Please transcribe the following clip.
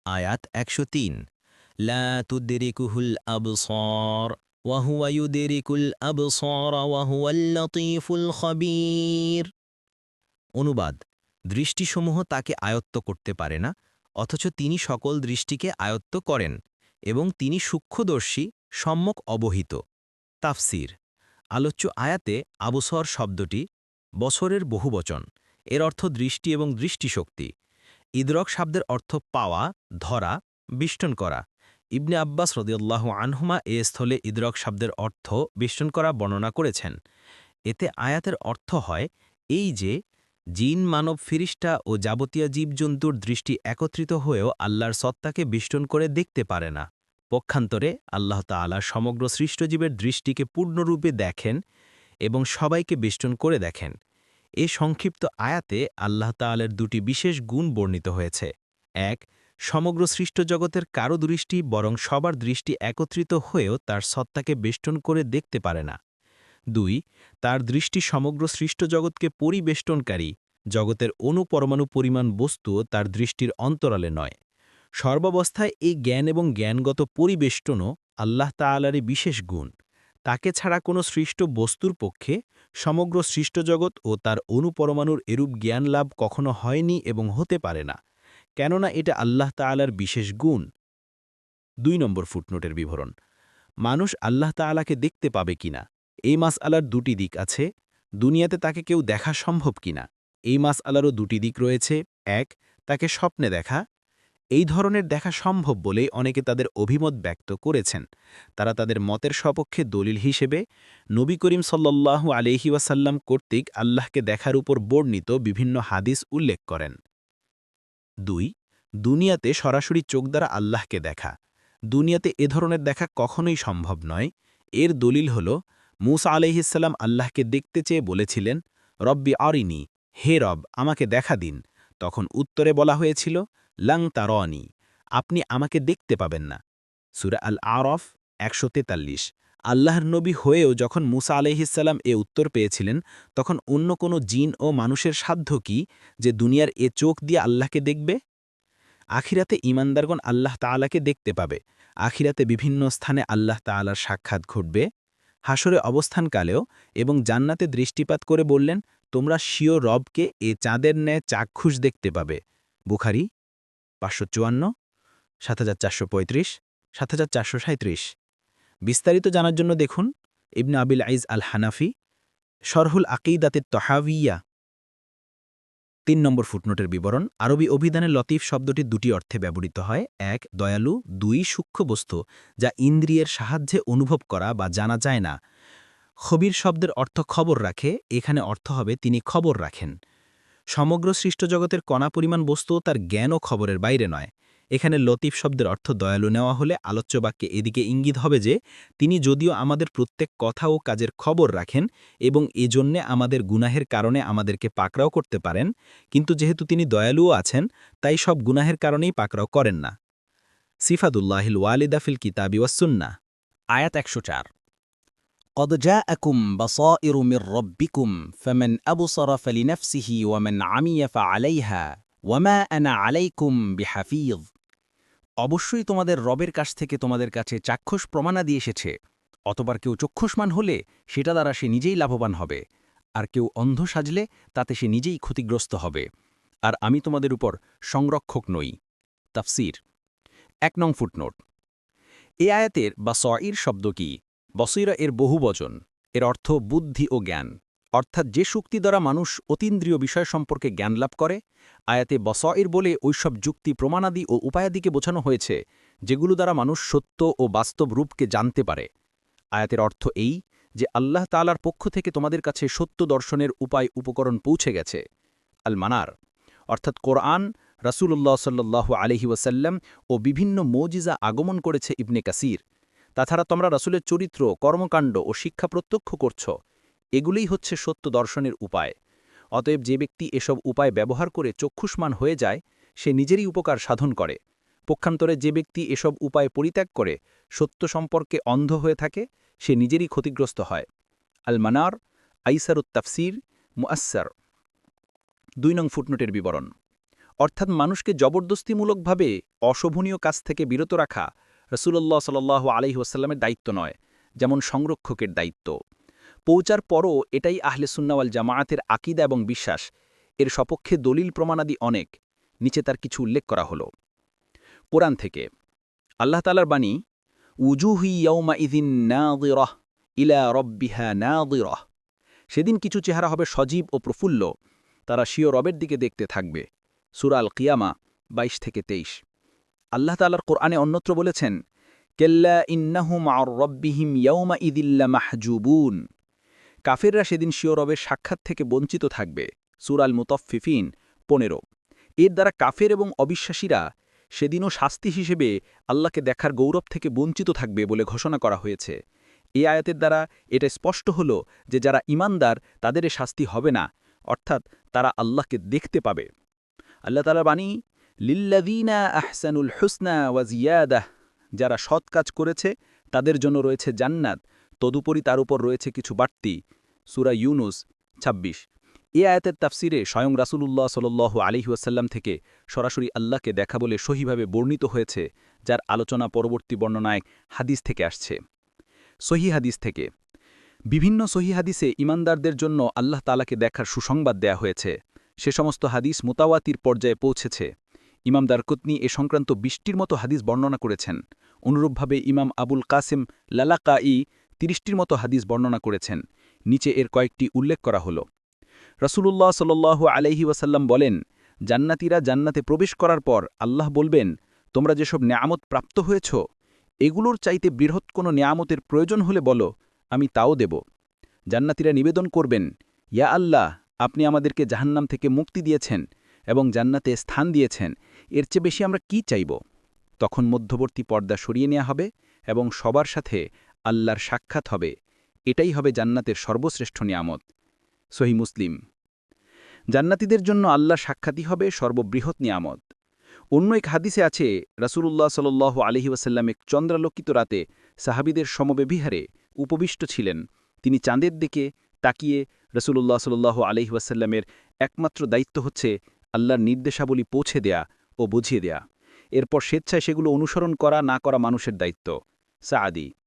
আয়াত ১০৩ লা তুদরিকুহুল আবসার ওয়া হুয়া ইউদরিকুল আবসার ওয়া হুয়াল লতীফুল খবীর। অনুবাদ: দৃষ্টিসমূহ তাকে আয়ত্ত করতে পারে না, অথচ তিনি সকল দৃষ্টিকে আয়ত্ত করেন এবং তিনি সূক্ষ্মদর্শী, সম্যক অবহিত। তাফসির: আলোচ্য আয়াতে আবসর শব্দটি বছরের বহুবচন। এর অর্থ দৃষ্টি এবং দৃষ্টিশক্তি। ইদরক শব্দের অর্থ পাওয়া, ধরা, বিষ্টন করা। ইবনে আব্বাস রদিয়াল্লাহু আনহুমা এ স্থলে ইদরক শব্দের অর্থ বিষ্টন করা বর্ণনা করেছেন। এতে আয়াতের অর্থ হয় এই যে, জিন, মানব, ফিরিস্তা ও যাবতীয় জীবজন্তুর দৃষ্টি একত্রিত হয়েও আল্লাহর সত্তাকে বিষ্টন করে দেখতে পারে না। পক্ষান্তরে আল্লাহ তাআলা সমগ্র সৃষ্টজীবের দৃষ্টিকে পূর্ণরূপে দেখেন এবং সবাইকে বেষ্টন করে দেখেন। এ সংক্ষিপ্ত আয়াতে আল্লাহ তাআলার দুটি বিশেষ গুণ বর্ণিত হয়েছে। ১. সমগ্র সৃষ্ট জগতের কারো দৃষ্টি বরং সবার দৃষ্টি একত্রিত হয়েও তার সত্তাকে বেষ্টন করে দেখতে পারে না। ২. তার দৃষ্টি সমগ্র সৃষ্ট জগৎকে পরিবেষ্টনকারী, জগতের অণু-পরমাণু পরিমাণ বস্তুও তার দৃষ্টির অন্তরালে নয়। সর্বাবস্থায় এই জ্ঞান এবং জ্ঞানগত পরিবেষ্টনও আল্লাহ তাআলারই বিশেষ গুণ। তাকে ছাড়া কোনো সৃষ্ট বস্তুর পক্ষে সমগ্র সৃষ্টজগৎ ও তার অণুপরমাণুর এরূপ জ্ঞান লাভ কখনো হয়নি এবং হতে পারে না, কেননা এটা আল্লাহ তাআলার বিশেষ গুণ। ২ নম্বর ফুটনোটের বিবরণ: মানুষ আল্লাহ তাআলাকে দেখতে পাবে কিনা, এই মাসআলার দুটি দিক আছে। দুনিয়াতে তাকে কেউ দেখা সম্ভব কিনা, এই মাসআলারও দুটি দিক রয়েছে। ১. তাকে স্বপ্নে দেখা। এই ধরনের দেখা সম্ভব বলেই অনেকে তাদের অভিমত ব্যক্ত করেছেন। তারা তাদের মতের সপক্ষে দলিল হিসেবে নবী করিম সাল্লাল্লাহু আলাইহি ওয়াসাল্লাম কর্তৃক আল্লাহকে দেখার উপর বর্ণিত বিভিন্ন হাদিস উল্লেখ করেন। ২. দুনিয়াতে সরাসরি চোখ দ্বারা আল্লাহকে দেখা। দুনিয়াতে এ ধরনের দেখা কখনোই সম্ভব নয়। এর দলিল হল, মূসা আলাইহিসসালাম আল্লাহকে দেখতে চেয়ে বলেছিলেন, রব্বি আরিনি, হে রব আমাকে দেখা দিন। তখন উত্তরে বলা হয়েছিল, লাং তারনি, আপনি আমাকে দেখতে পাবেন না। সূরা আল আরফ ১৪৩। আল্লাহর নবী হয়েও যখন মূসা আলাইহিসসালাম এ উত্তর পেয়েছিলেন, তখন অন্য কোনো জিন ও মানুষের সাধ্য কি যে দুনিয়ার এ চোখ দিয়ে আল্লাহকে দেখবে? আখিরাতে ঈমানদারগণ আল্লাহ তাআলাকে দেখতে পাবে। আখিরাতে বিভিন্ন স্থানে আল্লাহ তাআলার সাক্ষাৎ ঘটবে। হাসরে অবস্থানকালেও এবং জান্নাতে দৃষ্টিপাত করে বললেন, তোমরা স্বীয় রবকে এ চাঁদের ন্যায় চাক্ষুষ দেখতে পাবে। বুখারী ৫৫৪, ৭৪৩৫, ৭৪৩৭। বিস্তারিত জানার জন্য দেখুন ইবনে আবিল আইজ আল হানাফি, শরহুল আকিদাতে তহাবিয়া। ৩ নম্বর ফুটনোটের বিবরণ: আরবি অভিধানে লতিফ শব্দটি দুটি অর্থে ব্যবহৃত হয়। ১. দয়ালু। ২. সূক্ষ্ম বস্তু, যা ইন্দ্রিয়ের সাহায্যে অনুভব করা বা জানা যায় না। খবির শব্দের অর্থ খবর রাখে, এখানে অর্থ হবে তিনি খবর রাখেন। সমগ্র সৃষ্টজগতের কণা পরিমাণ বস্তুও তার জ্ঞান ও খবরের বাইরে নয়। এখানে লতিফ শব্দের অর্থ দয়ালু নেওয়া হলে আলোচ্য বাক্যে এদিকে ইঙ্গিত হবে যে, তিনি যদিও আমাদের প্রত্যেক কথা ও কাজের খবর রাখেন এবং এজন্যে আমাদের গুনাহের কারণে আমাদেরকে পাকড়াও করতে পারেন, কিন্তু যেহেতু তিনি দয়ালুও আছেন, তাই সব গুনাহের কারণেই পাকড়াও করেন না। সিফাতুল্লাহিল ওয়ালিদা ফিল কিতাবি ওয়াস সুন্নাহ। আয়াত ১০৪: قد جاءكم بصائر من ربكم فمن أبصر فلنفسه ومن عمي فعليها وما أنا عليكم بحفيظ। অবশ্যই তোমাদের রবের কাছ থেকে তোমাদের কাছে চাক্ষুষ প্রমাণাদি এসেছে। অতবার কেউ চক্ষুষ্মান হলে সেটা দ্বারা সে নিজেই লাভবান হবে, আর কেউ অন্ধ সাজলে তাতে সে নিজেই ক্ষতিগ্রস্ত হবে। আর আমি তোমাদের উপর সংরক্ষক নই। তাফসীর। ১ নং ফুটনোট: এ আয়াতের বা সঈর শব্দ কি? বসীরা এর বহুবচন। এর অর্থ বুদ্ধি ও জ্ঞান, অর্থাৎ যে শক্তি দ্বারা মানুষ অতীন্দ্রিয় বিষয় সম্পর্কে জ্ঞান লাভ করে। আয়াতে বসঈর বলে ওইসব যুক্তি, প্রমাণাদি ও উপায়াদিকে বোঝানো হয়েছে যেগুলো দ্বারা মানুষ সত্য ও বাস্তব রূপকে জানতে পারে। আয়াতের অর্থ এই যে আল্লাহ তাআলার পক্ষ থেকে তোমাদের কাছে সত্য দর্শনের উপায় উপকরণ পৌঁছে গেছে। আল মানার অর্থাৎ কোরআন, রাসূলুল্লাহ সাল্লাল্লাহু আলাইহি ওয়াসাল্লাম ও বিভিন্ন মুজিজা আগমন করেছে ইবনে কাসির। তাছাড়া তোমরা রাসূলের চরিত্র, কর্মকাণ্ড ও শিক্ষা প্রত্যক্ষ করছ। এগুলোই হচ্ছে সত্য দর্শনের উপায়। অতএব যে ব্যক্তি এসব উপায় ব্যবহার করে চক্ষুষ্মান হয়ে যায়, সে নিজেরই উপকার সাধন করে। পক্ষান্তরে যে ব্যক্তি এসব উপায় পরিত্যাগ করে সত্য সম্পর্কে অন্ধ হয়ে থাকে, সে নিজেরই ক্ষতিগ্রস্ত হয়। আল মানার, আইসারুত তাফসির, মুআসসার। ২ নং ফুটনোটের বিবরণ: অর্থাৎ মানুষকে জবরদস্তিমূলকভাবে অশোভনীয় কাজ থেকে বিরত রাখা রাসূলুল্লাহ সাল্লাল্লাহু আলাইহি ওয়াসাল্লামের দায়িত্ব নয়, যেমন সংরক্ষকের দায়িত্ব। পৌঁছার পরও এটাই আহলে সুন্নাহ ওয়াল জামায়াতের আকীদা এবং বিশ্বাস। এর সপক্ষে দলিল প্রমাণাদি অনেক, নিচে তার কিছু উল্লেখ করা হলো। কোরআন থেকে আল্লাহ তাআলার বাণী, উজুহু ইয়াওমাইযিন নাযিরাহ ইলা রাব্বিহা নাযিরাহ। সেদিন কিছু চেহারা হবে সজীব ও প্রফুল্ল, তারা স্বীয় রবের দিকে দেখতে থাকবে। সূরা আল কিয়ামা 22-23। আল্লাহ তাআলার কোরআনে অন্যত্র বলেছেন, কেল্লা ইন্নাহুম আর রব্বিহিম ইয়াওমাইযিল লামাহজুবুন। কাফেররা সেদিন স্বীয় রবের সাক্ষাৎ থেকে বঞ্চিত থাকবে। সূরা আল মুতাফফিফিন 15। এর দ্বারা কাফের এবং অবিশ্বাসীরা সেদিনও শাস্তি হিসেবে আল্লাহকে দেখার গৌরব থেকে বঞ্চিত থাকবে বলে ঘোষণা করা হয়েছে। এই আয়াতের দ্বারা এটা স্পষ্ট হল যে যারা ঈমানদার তাদের এ শাস্তি হবে না, অর্থাৎ তারা আল্লাহকে দেখতে পাবে। আল্লাহ তাআলা বাণী, লিল্লাযীনা আহসানুল হুসনা ওয়া জিয়াদাহ। যারা সৎ কাজ করেছে তাদের জন্য রয়েছে জান্নাত, তদুপরি তার উপর রয়েছে কিছু বাড়তি। সূরা ইউনুস ২৬। এ আয়াতের তাফসিরে স্বয়ং রাসূলুল্লাহ সাল্লাল্লাহু আলাইহি ওয়াসাল্লাম থেকে সরাসরি আল্লাহকে দেখা বলে সহিভাবে বর্ণিত হয়েছে, যার আলোচনা পরবর্তী বর্ণনায় হাদিস থেকে আসছে। সহিহ হাদিস থেকে বিভিন্ন সহিহ হাদিসে ঈমানদারদের জন্য আল্লাহ তাআলাকে দেখার সুসংবাদ দেয়া হয়েছে। সে সমস্ত হাদিস মুতাওয়াতির পর্যায়ে পৌঁছেছে। ইমাম দারকুতনি এ সংক্রান্ত ২০টির মতো হাদিস বর্ণনা করেছেন। অনুরূপভাবে ইমাম আবুল কাসিম লালাকাই ৩০টির মতো হাদিস বর্ণনা করেছেন। নিচে এর কয়েকটি উল্লেখ করা হল। রাসূলুল্লাহ সাল্লাল্লাহু আলাইহি ওয়াসাল্লাম বলেন, জান্নাতীরা জান্নাতে প্রবেশ করার পর আল্লাহ বলবেন, তোমরা যেসব নেয়ামত প্রাপ্ত হয়েছ, এগুলোর চাইতে বৃহৎ কোনো নেয়ামতের প্রয়োজন হলে বলো, আমি তাও দেব। জান্নাতীরা নিবেদন করবেন, ইয়া আল্লাহ, আপনি আমাদেরকে জাহান্নাম থেকে মুক্তি দিয়েছেন এবং জান্নাতে স্থান দিয়েছেন, এর চেয়ে বেশি আমরা কি চাইব? তখন মধ্যবর্তী পর্দা সরিয়ে নেওয়া হবে এবং সবার সাথে আল্লাহর সাক্ষাৎ হবে। এটাই হবে জান্নাতের সর্বশ্রেষ্ঠ নিয়ামত। সহিহ মুসলিম। জান্নাতীদের জন্য আল্লাহর সাক্ষাৎই হবে সর্ববৃহৎ নিয়ামত। অন্য এক হাদিসে আছে, রাসূলুল্লাহ সাল্লাল্লাহু আলাইহি ওয়াসাল্লাম এক চন্দ্রালোকিত রাতে সাহাবীদের সমবেবিহারে উপবিষ্ট ছিলেন। তিনি চাঁদের দিকে তাকিয়ে রাসূলুল্লাহ সাল্লাল্লাহু আলাইহি ওয়াসাল্লামের একমাত্র দায়িত্ব হচ্ছে আল্লাহর নির্দেশাবলী পৌঁছে দেয়া ও বুঝিয়ে দেয়া। এরপর স্বেচ্ছায় সেগুলো অনুসরণ করা না করা মানুষের দায়িত্ব। সাআদি।